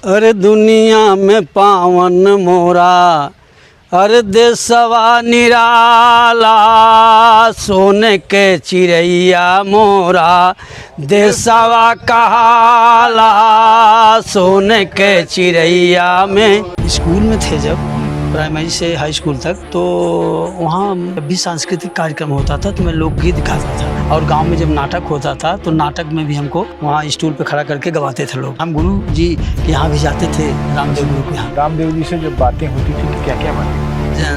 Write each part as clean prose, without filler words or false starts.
अरे दुनिया में पावन मोरा, अरे देशवा निराला, सोने के चिड़ैया मोरा देशवा कहाला, सोने के चिड़ैया में। स्कूल में थे जब प्राइमरी से हाई स्कूल तक, तो वहाँ भी सांस्कृतिक कार्यक्रम होता था तो मैं लोकगीत गाता था। और गांव में जब नाटक होता था तो नाटक में भी हमको वहाँ स्टूल पे खड़ा करके गवाते थे लोग। हम गुरु जी के यहाँ भी जाते थे, रामदेव गुरु के यहाँ। रामदेव जी से जब बातें होती थी तो क्या क्या बातें?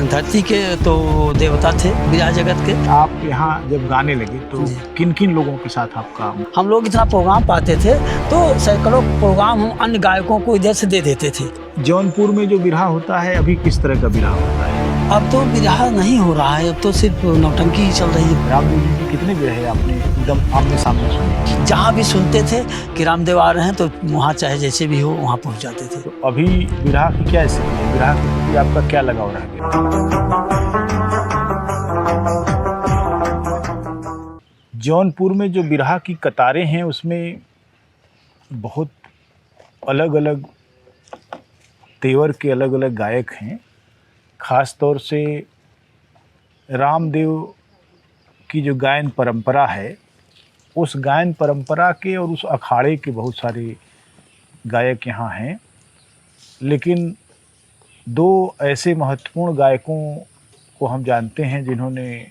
धरती के तो देवता थे, विराज जगत के। आप यहाँ जब गाने लगे तो किन किन लोगों के साथ आपका? हम लोग इतना प्रोग्राम पाते थे तो सैकड़ों प्रोग्राम हम अन्य गायकों को इधर से दे देते थे। जौनपुर में जो बिरहा होता है, अभी किस तरह का बिरहा होता है? अब तो बिरहा नहीं हो रहा है, अब तो सिर्फ नौटंकी ही चल रही है। रामदेव जी के कितने बिरहे आपने एकदम आमने सामने सुने? जहाँ भी सुनते थे कि रामदेव आ रहे हैं तो वहाँ चाहे जैसे भी हो वहाँ पहुँच जाते थे। तो अभी बिरहा की क्या स्थिति है? बिरहा के प्रति आपका क्या लगाव रह गया? जौनपुर में जो बिरहा की कतारें हैं उसमें बहुत अलग अलग तेवर के अलग अलग गायक हैं। ख़ास तौर से रामदेव की जो गायन परंपरा है, उस गायन परंपरा के और उस अखाड़े के बहुत सारे गायक यहाँ हैं। लेकिन दो ऐसे महत्वपूर्ण गायकों को हम जानते हैं जिन्होंने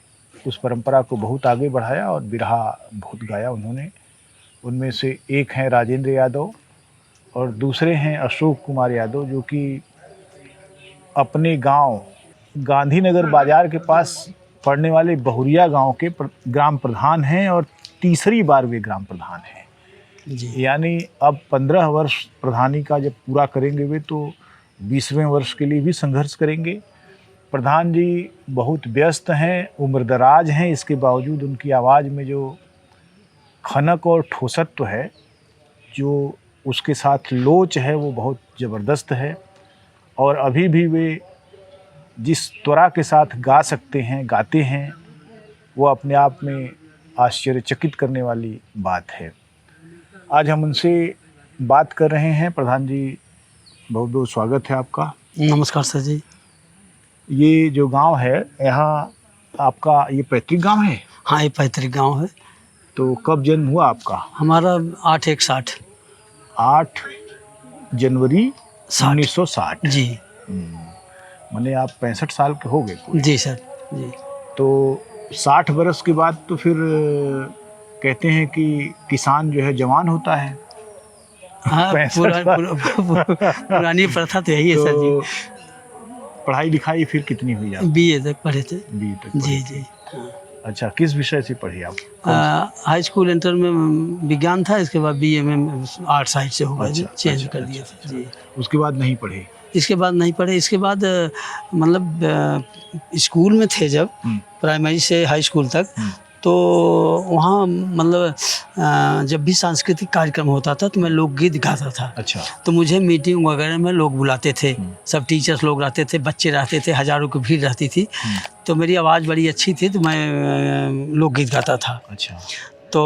उस परंपरा को बहुत आगे बढ़ाया और बिरहा बहुत गाया उन्होंने। उनमें से एक हैं राजेंद्र यादव और दूसरे हैं अशोक कुमार यादव, जो कि अपने गांव गांधीनगर बाज़ार के पास पड़ने वाले बहुरिया गांव के ग्राम प्रधान हैं और तीसरी बार वे ग्राम प्रधान हैं जी। यानी अब 15 वर्ष प्रधानी का जब पूरा करेंगे वे, तो 20वें वर्ष के लिए भी संघर्ष करेंगे। प्रधान जी बहुत व्यस्त हैं, उम्रदराज हैं, इसके बावजूद उनकी आवाज़ में जो खनक और ठोसत्व है, जो उसके साथ लोच है, वो बहुत ज़बरदस्त है। और अभी भी वे जिस त्वरा के साथ गा सकते हैं, गाते हैं, वो अपने आप में आश्चर्यचकित करने वाली बात है। आज हम उनसे बात कर रहे हैं। प्रधान जी, बहुत बहुत स्वागत है आपका। नमस्कार सर जी। ये जो गांव है, यहाँ आपका ये पैतृक गांव है? हाँ, ये पैतृक गांव है। तो कब जन्म हुआ आपका? हमारा 8/1/60। 8 जनवरी 1960 जी। माने आप 65 साल के हो गए? जी सर जी। तो 60 बरस के बाद तो फिर कहते हैं कि किसान जो है जवान होता है। हाँ, पुरानी प्रथा तो यही है सर जी। पढ़ाई लिखाई फिर कितनी हुई आप? BA तक पढ़े थे। BA तक? जी जी। अच्छा, किस विषय से पढ़ी आप? हाई स्कूल इंटर में विज्ञान था, इसके बाद BA में आर्ट साइड से हो गया, चेंज कर दिया था जी। उसके बाद नहीं पढ़े? इसके बाद नहीं पढ़े। इसके बाद मतलब स्कूल में थे जब प्राइमरी से हाई स्कूल तक, तो वहाँ मतलब जब भी सांस्कृतिक कार्यक्रम होता था तो मैं लोकगीत गाता था। अच्छा। तो मुझे मीटिंग वगैरह में लोग बुलाते थे, सब टीचर्स लोग रहते थे, बच्चे रहते थे, हज़ारों की भीड़ रहती थी। तो मेरी आवाज़ बड़ी अच्छी थी तो मैं लोकगीत गाता था। अच्छा। तो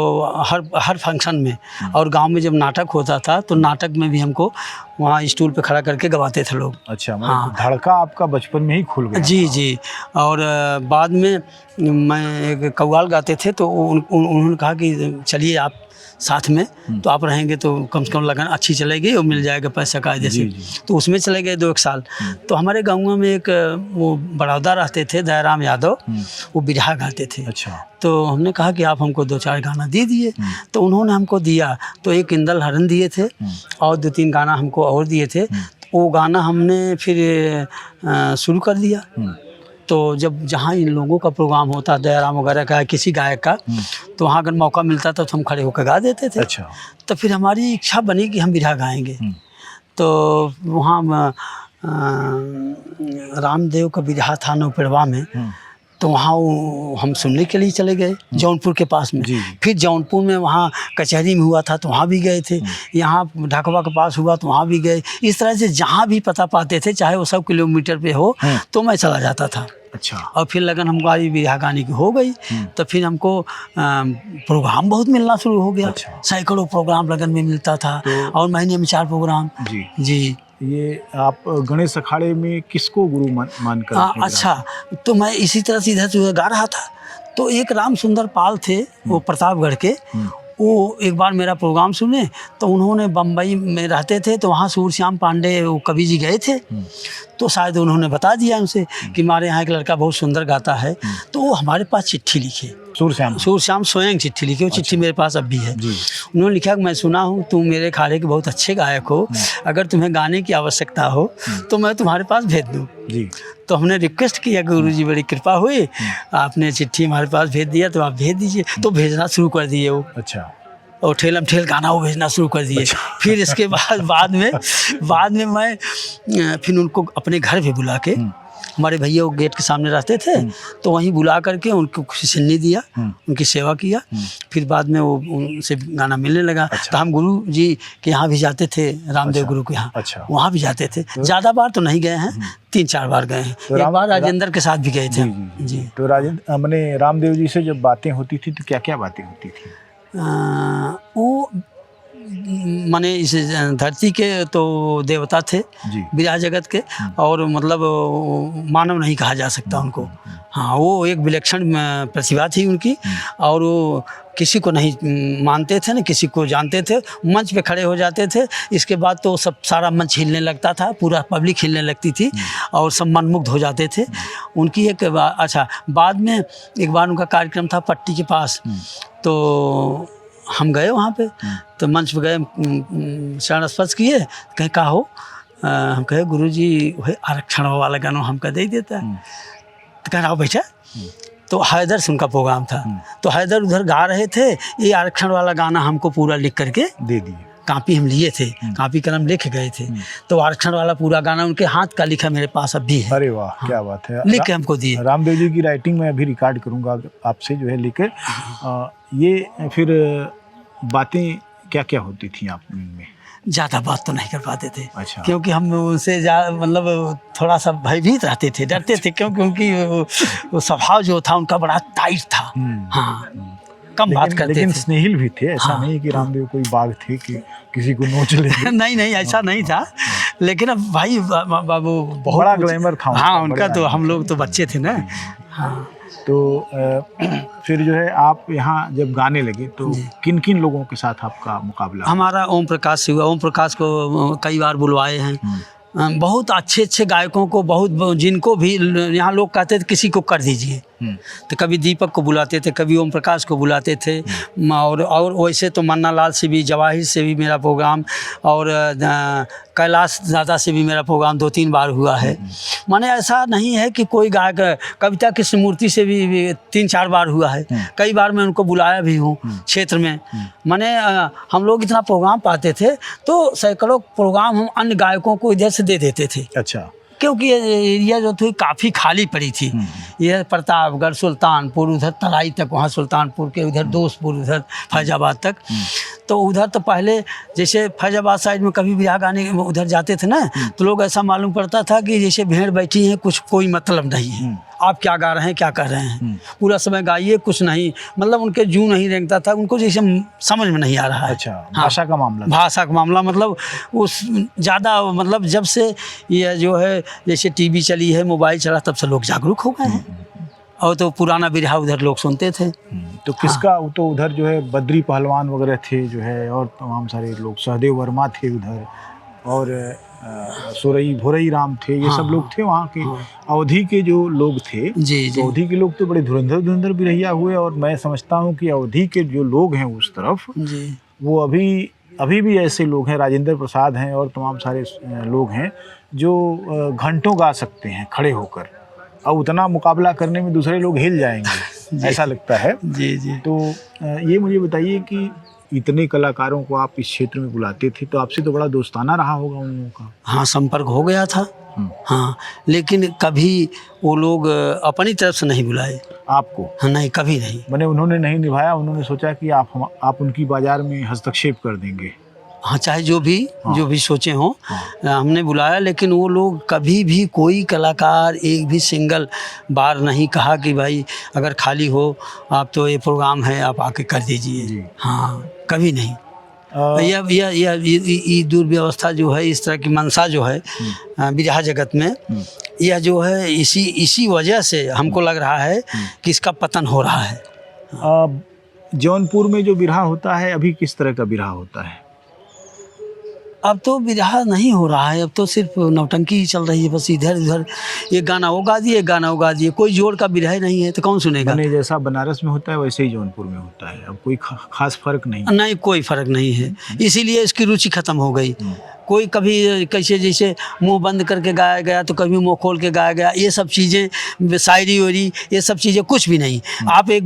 हर फंक्शन में, और गांव में जब नाटक होता था तो नाटक में भी हमको वहाँ स्टूल पे खड़ा करके गवाते थे लोग। अच्छा, हाँ। धड़का आपका बचपन में ही खुल गया? जी जी। और बाद में मैं एक कव्वाल गाते थे तो उन्होंने कहा कि चलिए आप साथ में, तो आप रहेंगे तो कम से कम लगन अच्छी चलेगी और मिल जाएगा पैसा कायदे से। तो उसमें चले गए 2-1 साल। तो हमारे गाँव में एक वो बड़ौदा रहते थे, दयाराम यादव, वो बिरहा गाते थे। अच्छा। तो हमने कहा कि आप हमको 2-4 गाना दे दिए। तो उन्होंने हमको दिया, तो एक इंदल हरन दिए थे और 2-3 गाना हमको और दिए थे। वो गाना हमने फिर शुरू कर दिया। तो जब जहाँ इन लोगों का प्रोग्राम होता, दयाराम वगैरह का, किसी गायक का, तो वहाँ अगर मौका मिलता था तो हम खड़े होकर गा देते थे। अच्छा। तो फिर हमारी इच्छा बनी कि हम बिरहा गाएंगे। तो वहाँ रामदेव का बिरहा था नौपेड़वा में, तो वहाँ हम सुनने के लिए चले गए जौनपुर के पास में। फिर जौनपुर में वहाँ कचहरी में हुआ था तो वहाँ भी गए थे, यहाँ ढाकवा के पास हुआ तो वहाँ भी गए। इस तरह से जहाँ भी पता पाते थे, चाहे वो 100 किलोमीटर पे हो, तो मैं चला जाता था। अच्छा। और फिर लगन हमारी बिरहा गाने की हो गई। तो फिर हमको प्रोग्राम बहुत मिलना शुरू हो गया। अच्छा। सैकड़ों प्रोग्राम लगन में मिलता था। और महीने में 4 प्रोग्राम। जी जी। ये आप गणेश अखाड़े में किसको गुरु मानकर अपने अच्छा, तो मैं इसी तरह से इधर जो गा रहा था, तो एक राम सुंदर पाल थे, वो प्रतापगढ़ के। वो एक बार मेरा प्रोग्राम सुने, तो उन्होंने बम्बई में रहते थे, तो वहाँ सूरश्याम पांडे वो कवि जी गए थे। तो शायद उन्होंने बता दिया उनसे कि हमारे यहाँ एक लड़का बहुत सुंदर गाता है। तो वो हमारे पास चिट्ठी लिखे, सूरश्याम स्वयं चिट्ठी लिखी। वो चिट्ठी मेरे पास अब भी है। उन्होंने लिखा कि मैं सुना हूँ तुम मेरे अखाड़े के बहुत अच्छे गायक हो, अगर तुम्हें गाने की आवश्यकता हो तो मैं तुम्हारे पास भेज दूँ। तो हमने रिक्वेस्ट किया, गुरुजी बड़ी कृपा हुई, आपने चिट्ठी हमारे पास भेज दिया, तो आप भेज दीजिए। तो भेजना शुरू कर दिए वो। अच्छा। और ठेलम ठेल गाना वो भेजना शुरू कर दिए। अच्छा। फिर इसके बाद में मैं फिर उनको अपने घर भी बुला के, हमारे भैया वो गेट के सामने रहते थे, तो वहीं बुला करके उनको सिन्नी दिया, उनकी सेवा किया। फिर बाद में वो उनसे गाना मिलने लगा। अच्छा। तो हम गुरु जी के यहाँ भी जाते थे, रामदेव गुरु के यहाँ। अच्छा। वहाँ भी जाते थे। ज़्यादा बार तो नहीं गए हैं, 3-4 बार गए हैं। तो एक बार राजेंद्र के साथ भी गए थे। जी। तो मैंने रामदेव जी से जब बातें होती थी तो क्या क्या बातें होती थी? वो माने इस धरती के तो देवता थे, विराह जगत के, और मतलब मानव नहीं कहा जा सकता उनको। हाँ, वो एक विलक्षण प्रतिभा थी उनकी, और वो किसी को नहीं मानते थे, ना किसी को जानते थे। मंच पे खड़े हो जाते थे, इसके बाद तो सब सारा मंच हिलने लगता था, पूरा पब्लिक हिलने लगती थी, और सब मनमुग्ध हो जाते थे। उनकी एक अच्छा, बाद में एक बार उनका कार्यक्रम था पट्टी के पास, तो हम गए वहाँ पे। तो मंच पे गए, शरण स्पर्श किए, कहे का हो? हम कहे गुरुजी वही आरक्षण वाला गाना हमका दे देता है। तो कह रहा बैठा। तो हैदर से उनका प्रोग्राम था, तो हैदर उधर गा रहे थे, ये आरक्षण वाला गाना हमको पूरा लिख करके दे दिए। कापी हम लिए थे, कापी कलम लेके गए थे। तो आरक्षण वाला पूरा गाना उनके हाथ का लिखा मेरे पास अब भी है। अरे वाह। हाँ, क्या बात है। लिख के हमको दिए। रामदेव जी की राइटिंग में अभी रिकॉर्ड करूँगा आपसे जो है लेकर। ये फिर बातें क्या क्या होती थी आप में? ज़्यादा बात तो नहीं कर पाते थे। अच्छा। क्योंकि हम उनसे मतलब थोड़ा सा भयभीत रहते थे, डरते थे, क्योंकि वो स्वभाव जो था उनका बड़ा टाइट था। हाँ, कम बात करते थे, लेकिन स्नेहिल भी थे। ऐसा नहीं कि रामदेव कोई बाघ थे कि किसी को नोच ले। नहीं, ऐसा नहीं था। लेकिन अब भाई बाबू बहुत बड़ा ग्लैमर था। हाँ, उनका तो हम लोग तो बच्चे थे ना। हाँ। तो फिर जो है आप यहाँ जब गाने लगे तो किन किन लोगों के साथ आपका मुकाबला? हमारा ओम प्रकाश से हुआ। ओम प्रकाश को कई बार बुलवाए हैं। बहुत अच्छे गायकों को, बहुत जिनको भी यहाँ लोग कहते थे किसी को कर दीजिए, तो कभी दीपक को बुलाते थे, कभी ओम प्रकाश को बुलाते थे। और वैसे तो मन्ना लाल से भी, जवाहिर से भी मेरा प्रोग्राम, और कैलाश दादा से भी मेरा प्रोग्राम 2-3 बार हुआ है। माने ऐसा नहीं है कि कोई गायक, कविता कृष्णमूर्ति से भी 3-4 बार हुआ है। कई बार मैं उनको बुलाया भी हूँ क्षेत्र में। माने हम लोग इतना प्रोग्राम पाते थे, तो सैकड़ों प्रोग्राम हम अन्य गायकों को इधर से दे देते थे। अच्छा। क्योंकि ये एरिया जो थी काफ़ी खाली पड़ी थी। ये प्रतापगढ़, सुल्तानपुर, उधर तराई तक, वहाँ सुल्तानपुर के उधर दोस्तपुर, उधर फैजाबाद तक। तो उधर तो पहले जैसे फैजाबाद साइड में कभी भी गाने उधर जाते थे ना, तो लोग ऐसा मालूम पड़ता था कि जैसे भेड़ बैठी है, कुछ कोई मतलब नहीं है, आप क्या गा रहे हैं, क्या कर रहे हैं, पूरा समय गाइए, कुछ नहीं, मतलब उनके जू नहीं रेंगता था, उनको जैसे समझ में नहीं आ रहा है। अच्छा। भाषा का मामला मतलब उस ज़्यादा, मतलब जब से ये जो है जैसे टीवी चली है, मोबाइल चला, तब से लोग जागरूक हो गए हैं। और तो पुराना बिरहा उधर लोग सुनते थे। तो किसका? हाँ। तो उधर जो है बद्री पहलवान वगैरह थे जो है, और तमाम सारे लोग, सहदेव वर्मा थे उधर, और सोरई भोरई राम थे, ये सब लोग थे वहाँ के। अवधी के जो लोग थे, तो अवधी के लोग तो बड़े धुरंधर बिरहिया हुए। और मैं समझता हूँ कि अवधी के जो लोग हैं उस तरफ, वो अभी भी ऐसे लोग हैं, राजेंद्र प्रसाद हैं और तमाम सारे लोग हैं जो घंटों गा सकते हैं खड़े होकर, और उतना मुकाबला करने में दूसरे लोग हिल जाएंगे। ऐसा लगता है। जी। तो ये मुझे बताइए कि इतने कलाकारों को आप इस क्षेत्र में बुलाते थे, तो आपसे तो बड़ा दोस्ताना रहा होगा उन लोगों का? हाँ, संपर्क हो गया था। हाँ, लेकिन कभी वो लोग अपनी तरफ से नहीं बुलाए आपको? हाँ, नहीं, कभी नहीं। मैंने उन्होंने नहीं निभाया, उन्होंने सोचा कि आप उनकी बाजार में हस्तक्षेप कर देंगे। हाँ, चाहे जो भी सोचे हों, हमने बुलाया, लेकिन वो लोग कभी भी कोई कलाकार एक भी सिंगल बार नहीं कहा कि भाई अगर खाली हो आप तो ये प्रोग्राम है आप आके कर दीजिए। हाँ, कभी नहीं। यह दुर्व्यवस्था जो है, इस तरह की मंशा जो है बिरहा जगत में, यह जो है इसी वजह से हमको लग रहा है कि इसका पतन हो रहा है। जौनपुर में जो बिरहा होता है अभी किस तरह का बिरहा होता है? अब तो बिरहा नहीं हो रहा है, अब तो सिर्फ नौटंकी ही चल रही है, बस इधर उधर एक गाना वो गा दिए, एक गाना वो गा दिए, कोई जोड़ का बिरहा नहीं है तो कौन सुनेगा। बने जैसा बनारस में होता है वैसे ही जौनपुर में होता है, अब कोई खास फर्क नहीं। नहीं, कोई फर्क नहीं है, इसीलिए इसकी रुचि खत्म हो गई। कोई कभी कैसे जैसे मुंह बंद करके गाया गया तो कभी मुंह खोल के गाया गया, ये सब चीज़ें, शायरी वायरी ये सब चीज़ें कुछ भी नहीं। आप एक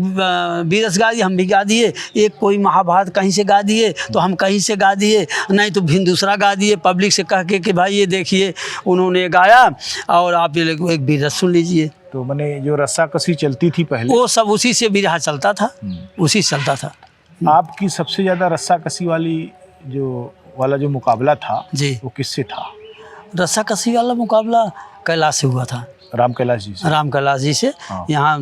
बीरस गा दिए हम भी गा दिए, एक कोई महाभारत कहीं से गा दिए तो हम कहीं से गा दिए, नहीं तो भिन्न दूसरा गा दिए पब्लिक से कह के कि भाई ये देखिए उन्होंने गाया और आप ये एक बीरस सुन लीजिए। तो मैंने जो रस्साकसी चलती थी पहले वो सब उसी से बिरहा चलता था, उसी से चलता था। आपकी सबसे ज़्यादा रस्साकसी वाला जो मुकाबला था जी, वो किससे था? रस्साकसी वाला मुकाबला कैलाश से हुआ था, राम कैलाश जी से। राम कैलाश जी से। यहाँ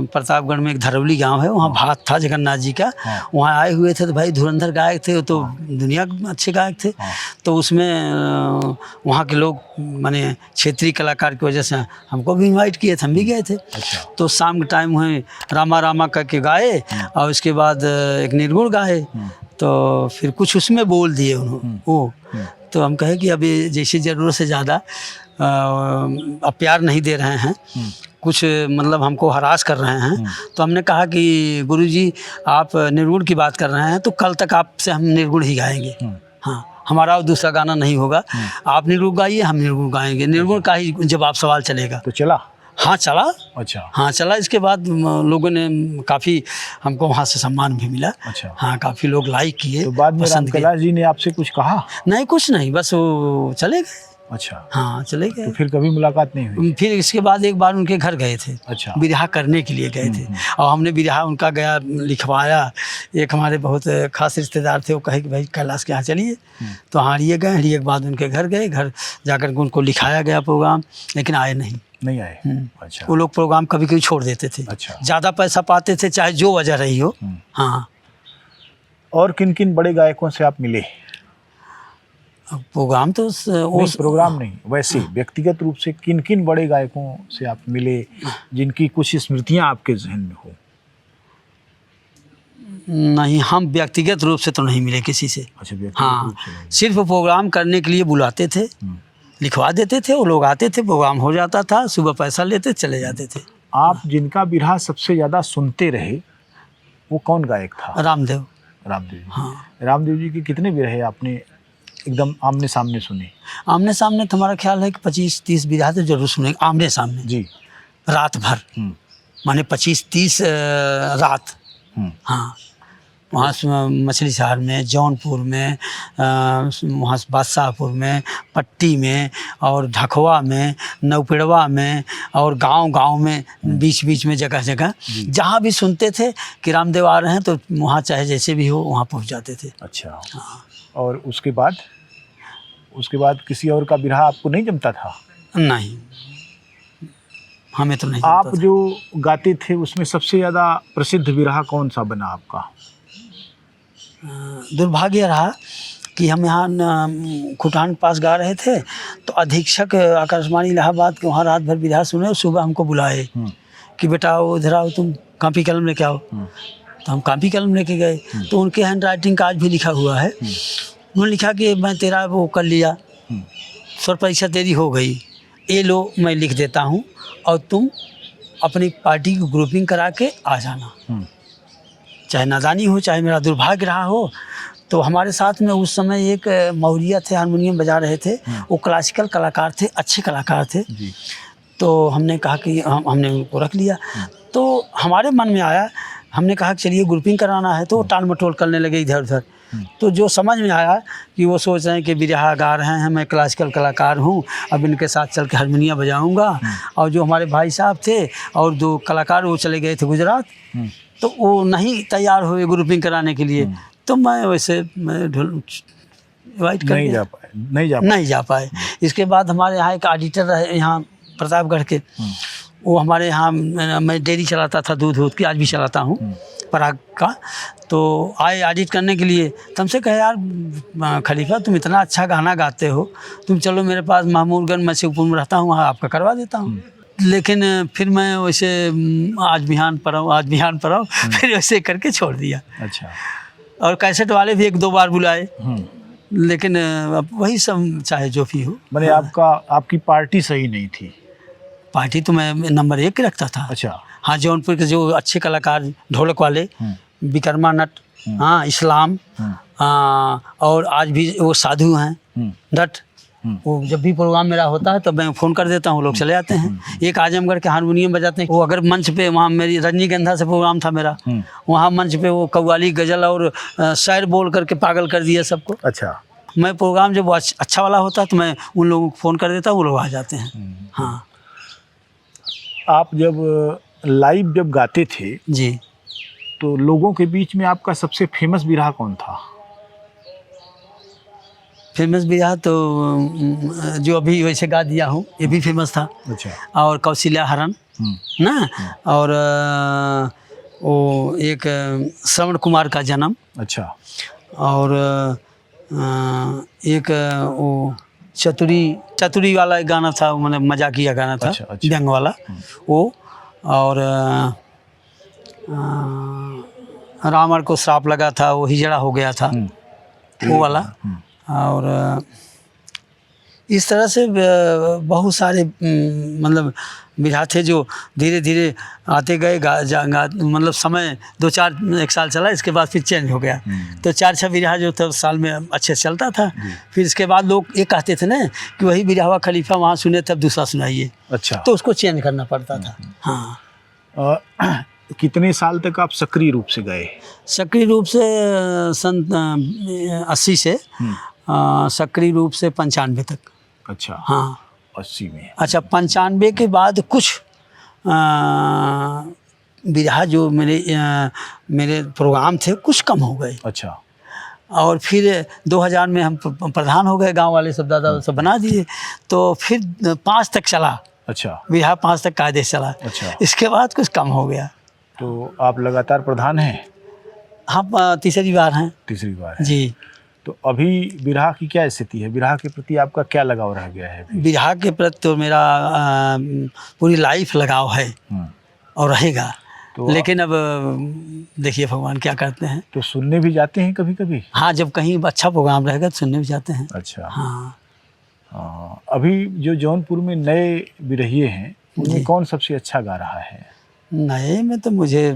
प्रतापगढ़ में एक धरौली गांव है, वहाँ भात था जगन्नाथ जी का, वहाँ आए हुए थे तो भाई धुरंधर गायक थे, तो दुनिया अच्छे गायक थे। तो उसमें वहाँ के लोग माने क्षेत्रीय कलाकार की वजह से हमको भी इनवाइट किए थे, हम भी गए थे। तो शाम के टाइम हुए रामा रामा करके गाए और उसके बाद एक निर्गुण गाए, तो फिर कुछ उसमें बोल दिए उन्होंने वो। तो हम कहे कि अभी जैसे ज़रूरत से ज़्यादा अब प्यार नहीं दे रहे हैं, कुछ मतलब हमको हरास कर रहे हैं। तो हमने कहा कि गुरुजी आप निर्गुण की बात कर रहे हैं तो कल तक आपसे हम निर्गुण ही गाएंगे। हाँ, हमारा दूसरा गाना नहीं होगा, आप निर्गुण गाइए हम निर्गुण गाएंगे, निर्गुण का ही जवाब सवाल चलेगा। तो चला? हाँ चला। अच्छा। हाँ चला। इसके बाद लोगों ने काफ़ी हमको वहाँ से सम्मान भी मिला। अच्छा। हाँ, काफ़ी लोग लाइक किए। तो बाद में राम कैलाश जी ने आपसे कुछ कहा? नहीं, कुछ नहीं, बस वो चले गए। अच्छा। हाँ, चले गए। तो फिर कभी मुलाकात नहीं हुई? फिर इसके बाद एक बार उनके घर गए थे। अच्छा। बिरहा करने के लिए गए थे और हमने बिरहा उनका गया लिखवाया। एक हमारे बहुत खास रिश्तेदार थे, वो कहे कि भाई कैलाश के यहाँ चलिए, तो हारिए गए। हारिए के बाद उनके घर गए, घर जाकर के उनको लिखाया गया प्रोग्राम, लेकिन आए नहीं आए। अच्छा। वो लोग प्रोग्राम कभी कभी छोड़ देते थे। अच्छा। ज़्यादा पैसा पाते थे चाहे जो वजह रही हो। हाँ। और किन किन बड़े गायकों से आप मिले? प्रोग्राम तो प्रोग्राम नहीं, वैसे व्यक्तिगत रूप से किन किन बड़े गायकों से आप मिले जिनकी कुछ स्मृतियां आपके जहन में हो? नहीं, हम व्यक्तिगत रूप से तो नहीं मिले किसी से। अच्छा, व्यक्तिगत हाँ, रूप से नहीं। सिर्फ प्रोग्राम करने के लिए बुलाते थे, लिखवा देते थे, वो लोग आते थे, प्रोग्राम हो जाता था, सुबह पैसा लेते चले जाते थे। आप जिनका बिरहा सबसे ज़्यादा सुनते रहे वो कौन गायक था? रामदेव। रामदेव जी। हाँ। रामदेव जी के कितने बिरहे आपने एकदम आमने सामने सुने? आमने सामने तो हमारा ख्याल है कि 25-30 बिरहा तो जरूर सुने आमने सामने जी, रात भर, माने 25-30 रात। हाँ, वहाँ मछली शहर में, जौनपुर में, वहाँ बादशाहपुर में, पट्टी में और ढखवा में, नौपेड़वा में और गांव-गांव में, बीच बीच में जगह जगह जहाँ भी सुनते थे कि रामदेव आ रहे हैं तो वहाँ चाहे जैसे भी हो वहाँ पहुँच जाते थे। अच्छा। हाँ। और उसके बाद किसी और का बिरहा आपको नहीं जमता था? नहीं, हमें तो नहीं। आप जो गाते थे उसमें सबसे ज़्यादा प्रसिद्ध बिरहा कौन सा बना आपका? दुर्भाग्य रहा कि हम यहाँ खुटान के पास गा रहे थे तो अधीक्षक आकाशवाणी इलाहाबाद के वहाँ रात भर बिरहा सुने और सुबह हमको बुलाए कि बेटा आओ इधर आओ, तुम कॉपी कलम लेके आओ। तो हम कॉपी कलम लेके गए तो उनके हैंड राइटिंग का आज भी लिखा हुआ है। उन्होंने लिखा कि मैं तेरा वो कर लिया, स्वर परीक्षा तेरी हो गई, ये लो मैं लिख देता हूँ और तुम अपनी पार्टी की ग्रुपिंग करा के आ जाना। चाहे नादानी हो, चाहे मेरा दुर्भाग्य रहा हो। तो हमारे साथ में उस समय एक मौर्या थे, हारमोनियम बजा रहे थे, वो क्लासिकल कलाकार थे, अच्छे कलाकार थे। तो हमने कहा कि हमने उनको रख लिया। तो हमारे मन में आया, हमने कहा कि चलिए ग्रुपिंग कराना है, तो टाल मटोल करने लगे इधर उधर। तो जो समझ में आया कि वो सोच रहे हैं कि बिरहा गा रहे हैं, मैं क्लासिकल कलाकार हूँ, अब इनके साथ चल के हारमोनियम बजाऊँगा। और जो हमारे भाई साहब थे और दो कलाकार वो चले गए थे गुजरात, तो वो नहीं तैयार हुए ग्रुपिंग कराने के लिए। तो मैं वैसे इनवाइट नहीं करके जा पाए, नहीं जा पाए। इसके बाद हमारे यहाँ एक ऑडिटर रहे यहाँ प्रतापगढ़ के, वो हमारे यहाँ, मैं डेयरी चलाता था, दूध की, आज भी चलाता हूँ पराग का। तो आए ऑडिट करने के लिए, तो हमसे कहे यार खलीफा तुम इतना अच्छा गाना गाते हो, तुम चलो मेरे पास महमूदगंज, मैं शिवपुर में रहता हूँ, वहाँ आपका करवा देता हूँ। लेकिन फिर मैं वैसे आज बिहान पर आऊँ फिर वैसे करके छोड़ दिया। अच्छा। और कैसेट वाले भी 1-2 बार बुलाए, लेकिन अब वही सब चाहे जो भी हो। मैंने आपकी पार्टी सही नहीं थी? पार्टी तो मैं नंबर 1 रखता था। अच्छा। हाँ, जौनपुर के जो अच्छे कलाकार ढोलक वाले, विक्रमा नट, हाँ, इस्लाम, और आज भी वो साधु हैं नट, वो जब भी प्रोग्राम मेरा होता है तो मैं फ़ोन कर देता हूँ, लोग चले आते हैं। एक आजमगढ़ के हारमोनियम बजाते हैं, वो अगर मंच पे, वहाँ मेरी रजनीगंधा से प्रोग्राम था मेरा, वहाँ मंच पे वो कव्वाली, गज़ल और शायर बोल करके पागल कर दिया सबको। अच्छा। मैं प्रोग्राम जब अच्छा वाला होता है तो मैं उन लोगों को फ़ोन कर देता हूँ, वो लोग आ जाते हैं। हाँ। आप जब लाइव जब गाते थे जी, तो लोगों के बीच में आपका सबसे फेमस बिरहा कौन था? फेमस बिरहा तो जो अभी वैसे गा दिया हूँ, ये भी फेमस था। अच्छा। और कौशल्या हरण ना, और वो एक श्रवण कुमार का जन्म। अच्छा। और एक वो चतुरी वाला एक गाना था, मैंने मजाकिया गाना था। अच्छा, अच्छा। व्यंग वाला वो। और रावण को श्राप लगा था, वो हिजड़ा हो गया था, वो वाला। और इस तरह से बहुत सारे मतलब बिरहा थे जो धीरे धीरे आते गए, मतलब समय 1 साल चला, इसके बाद फिर चेंज हो गया। तो 4-6 बिरहा जो था साल में अच्छे से चलता था। फिर इसके बाद लोग ये कहते थे ना कि वही बिरहा खलीफा वहाँ सुने तब दूसरा सुनाइए। अच्छा। तो उसको चेंज करना पड़ता था। हाँ। कितने साल तक आप सक्रिय रूप से गए? सक्रिय रूप से सन 80 से सक्रिय रूप से 95 तक। अच्छा। हाँ, 80 में। अच्छा, 95 के बाद कुछ बिरहा जो मेरे प्रोग्राम थे कुछ कम हो गए। अच्छा। और फिर 2000 में हम प्रधान हो गए, गांव वाले सब दादा सब बना दिए, तो फिर 5 तक चला। अच्छा। बिरहा 5 तक कायदे से चला। अच्छा। इसके बाद कुछ कम हो गया। तो आप लगातार प्रधान हैं? हम तीसरी बार हैं। तीसरी बार है जी। तो अभी बिरहा की क्या स्थिति है? बिरहा के प्रति आपका क्या लगाव रह गया है अभी? बिरहा के प्रति तो मेरा पूरी लाइफ लगाव है और रहेगा। तो लेकिन अब देखिए भगवान क्या करते हैं। तो सुनने भी जाते हैं कभी कभी? हाँ, जब कहीं अच्छा प्रोग्राम रहेगा तो सुनने भी जाते हैं। अच्छा। हाँ। अभी जो जौनपुर में नए बिरहिए हैं उनमें कौन सबसे अच्छा गा रहा है? नए में तो मुझे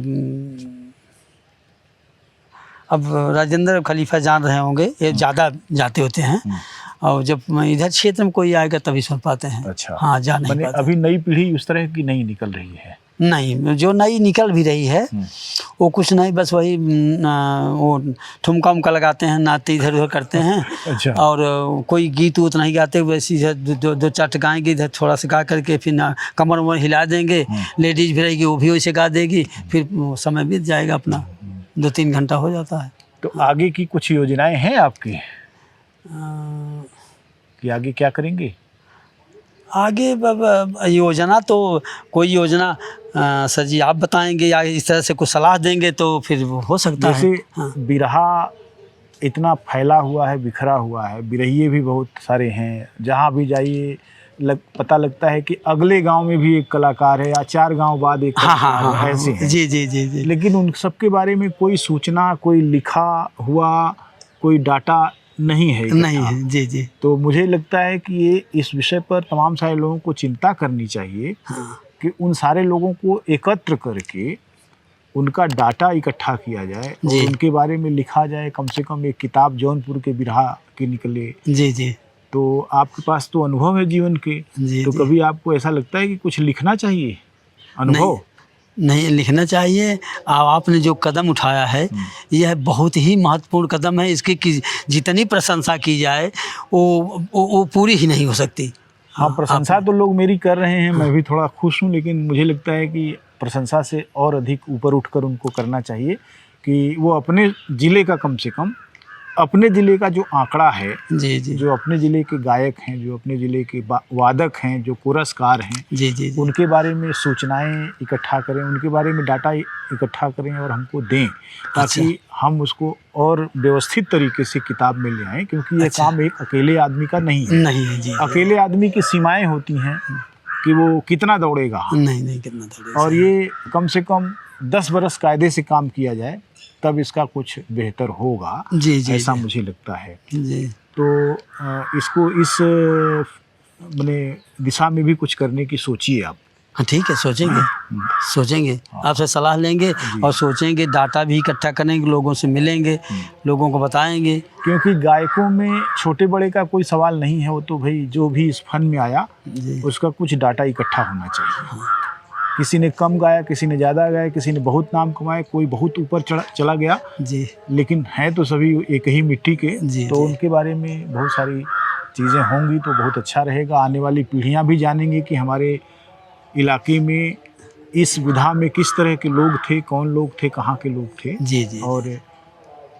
अब राजेंद्र खलीफा जान रहे होंगे, ये ज़्यादा जाते होते हैं। और जब इधर क्षेत्र में कोई आएगा तभी सुन पाते हैं। अच्छा। हाँ, जा नहीं पाते। अभी नई पीढ़ी उस तरह की नहीं निकल रही है? नहीं, जो नई निकल भी रही है वो कुछ नहीं, बस वही वो ठुमका उमका लगाते हैं, नाते इधर उधर करते हैं। अच्छा। और कोई गीत उत नहीं गाते, वैसे इधर 2-4 गाएंगे, इधर थोड़ा सा गा करके फिर कमर उमर हिला देंगे। लेडीज भी रहेगी, वो भी वैसे गा देगी, फिर समय बीत जाएगा अपना, 2-3 घंटा हो जाता है। तो आगे की कुछ योजनाएं हैं आपकी कि आगे क्या करेंगे? आगे योजना तो कोई योजना सर जी आप बताएंगे या इस तरह से कुछ सलाह देंगे तो फिर हो सकता है। जैसे हाँ। बिरहा इतना फैला हुआ है, बिखरा हुआ है, बिरहिए भी बहुत सारे हैं, जहाँ भी जाइए पता लगता है कि अगले गांव में भी एक कलाकार है या 4 गांव बाद एक कलाकार है, ऐसे हैं। जी जी जी जी। लेकिन उन सबके बारे में कोई सूचना, कोई लिखा हुआ कोई डाटा नहीं है। नहीं है। जी जी। तो मुझे लगता है कि ये इस विषय पर तमाम सारे लोगों को चिंता करनी चाहिए। हाँ। कि उन सारे लोगों को एकत्र करके उनका डाटा इकट्ठा किया जाए और उनके बारे में लिखा जाए। कम से कम एक किताब जौनपुर के बिरहा के निकले। जी जी। तो आपके पास तो अनुभव है जीवन के, तो कभी आपको ऐसा लगता है कि कुछ लिखना चाहिए? अनुभव नहीं लिखना चाहिए। आपने जो कदम उठाया है यह बहुत ही महत्वपूर्ण कदम है। इसकी जितनी प्रशंसा की जाए वो पूरी ही नहीं हो सकती। हाँ, प्रशंसा तो लोग मेरी कर रहे हैं। मैं भी थोड़ा खुश हूँ, लेकिन मुझे लगता है कि प्रशंसा से और अधिक ऊपर उठकर उनको करना चाहिए कि वो अपने ज़िले का कम से कम अपने ज़िले का जो आंकड़ा है, जी जी जो अपने ज़िले के गायक हैं, जो अपने ज़िले के वादक हैं, जो कोरसकार हैं, जी जी जी उनके बारे में सूचनाएं इकट्ठा करें, उनके बारे में डाटा इकट्ठा करें और हमको दें, ताकि हम उसको और व्यवस्थित तरीके से किताब में ले आएँ, क्योंकि ये काम एक अकेले आदमी का नहीं है। नहीं है जी, अकेले आदमी की सीमाएं होती हैं कि वो कितना दौड़ेगा, नहीं कितना दौड़ेगा। और ये कम से कम 10 बरस कायदे से काम किया जाए तब इसका कुछ बेहतर होगा, जी जी ऐसा मुझे लगता है। जी तो इसको इस माने दिशा में भी कुछ करने की सोचिए आप। हाँ ठीक है, सोचेंगे आपसे सलाह लेंगे और सोचेंगे, डाटा भी इकट्ठा करेंगे, लोगों से मिलेंगे, लोगों को बताएंगे। क्योंकि गायकों में छोटे बड़े का कोई सवाल नहीं है, वो तो भाई जो भी इस फन में आया उसका कुछ डाटा इकट्ठा होना चाहिए। किसी ने कम गाया, किसी ने ज़्यादा गाया, किसी ने बहुत नाम कमाए, कोई बहुत ऊपर चला गया जी, लेकिन हैं तो सभी एक ही मिट्टी के। तो उनके बारे में बहुत सारी चीज़ें होंगी तो बहुत अच्छा रहेगा। आने वाली पीढ़ियां भी जानेंगी कि हमारे इलाके में इस विधा में किस तरह के लोग थे, कौन लोग थे, कहाँ के लोग थे। जी जी और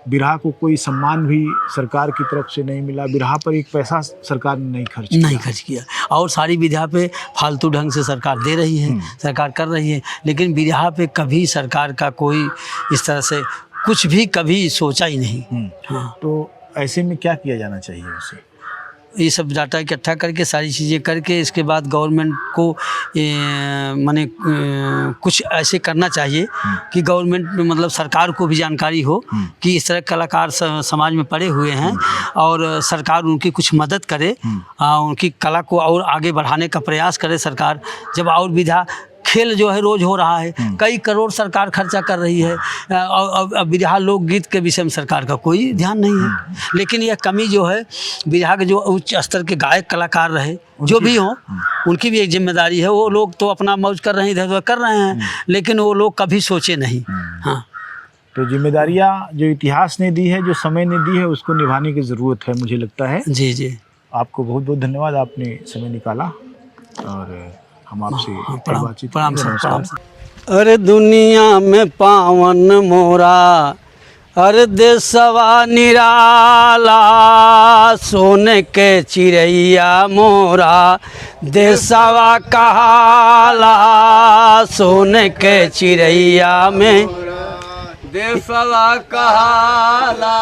बिरहा को कोई सम्मान भी सरकार की तरफ से नहीं मिला, बिरहा पर एक पैसा सरकार ने नहीं खर्च किया। और सारी बिरहा पे फालतू ढंग से सरकार दे रही है, सरकार कर रही है, लेकिन बिरहा पे कभी सरकार का कोई इस तरह से कुछ भी कभी सोचा ही नहीं। हाँ। तो ऐसे में क्या किया जाना चाहिए उसे? ये सब डाटा इकट्ठा करके, सारी चीज़ें करके, इसके बाद गवर्नमेंट को माने कुछ ऐसे करना चाहिए कि गवर्नमेंट में मतलब सरकार को भी जानकारी हो कि इस तरह कलाकार समाज में पड़े हुए हैं और सरकार उनकी कुछ मदद करे, उनकी कला को और आगे बढ़ाने का प्रयास करे सरकार। जब और विधा खेल जो है रोज़ हो रहा है, कई करोड़ सरकार खर्चा कर रही है, और बिरहा लोकगीत के विषय में सरकार का कोई ध्यान नहीं है। लेकिन यह कमी जो है, बिरहा के जो उच्च स्तर के गायक कलाकार रहे, जो भी हों, उनकी भी एक जिम्मेदारी है। वो लोग तो अपना मौज कर रहे हैं, इधर उधर कर रहे हैं, लेकिन वो लोग कभी सोचे नहीं। हाँ, तो जिम्मेदारियाँ जो इतिहास ने दी है, जो समय ने दी है, उसको निभाने की ज़रूरत है, मुझे लगता है। जी जी, आपको बहुत बहुत धन्यवाद, आपने समय निकाला और हम आपसे बातचीत। प्रणाम सर। अरे दुनिया में पावन मोरा, अरे देशवा निराला, सोने के चिड़ैया मोरा देशवा कहाला, सोने के चिड़ैया में देशवा कहाला,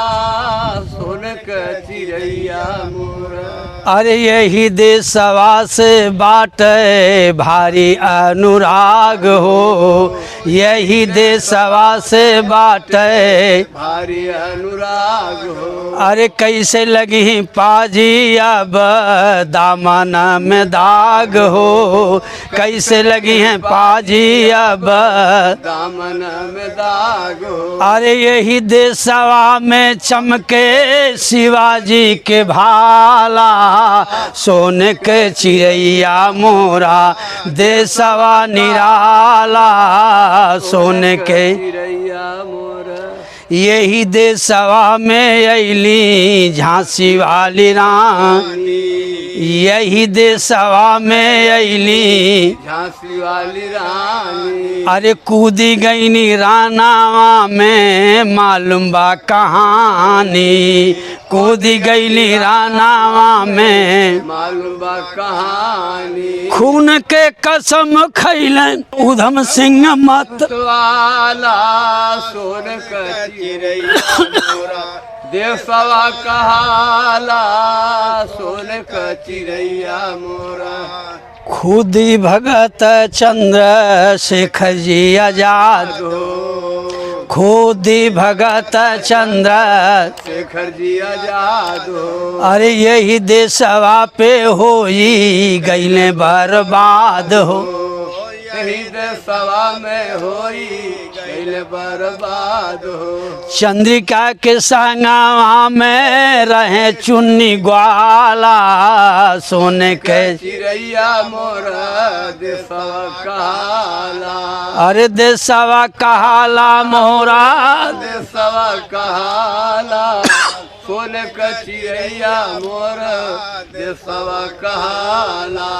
सोने के चिड़ैया मोरा। अरे यही देशवा से बाटे भारी अनुराग हो, यही देशवा से बाटे भारी अनुराग हो। अरे कैसे लगी पाजी अब दामन में दाग हो, कैसे लगी हैं पाजी अब दामन में दाग हो। अरे यही देशवा में चमके शिवाजी के भाला, सोने के चिड़ैया मोरा देशवा निराला, सोने के चिड़ैया मोरा। यही देशवा में अइली झांसी वाली रानी, यही देशवा में अइली झांसी वाली रानी। अरे कूदी गईनी रानावा में मालूम बा कहानी, कूदी गईली रानावा में मालूम बा कहानी। खून के कसम खैलन उधम सिंह मत वाला, सोन का चिड़ैया मोरा देशवा कहाला, सोन का चिड़ैया मोरा। खुदी भगत चंद्रशेखर जी आजाद हो, खुदी भगत चंद्रशेखर जी आजाद हो। अरे यही देशवा पे होई गईले बर्बाद हो, यही देशवा में होई गईले बर्बाद हो। चंद्रिका के संगवा में रहे चुन्नी ग्वाला, सोने के चिड़ैया मोरा देशवा कहाला। अरे देशवा कहाला मोरा देशवा कहाला, सोने का चिड़ैया मोरा देशवा कहाला।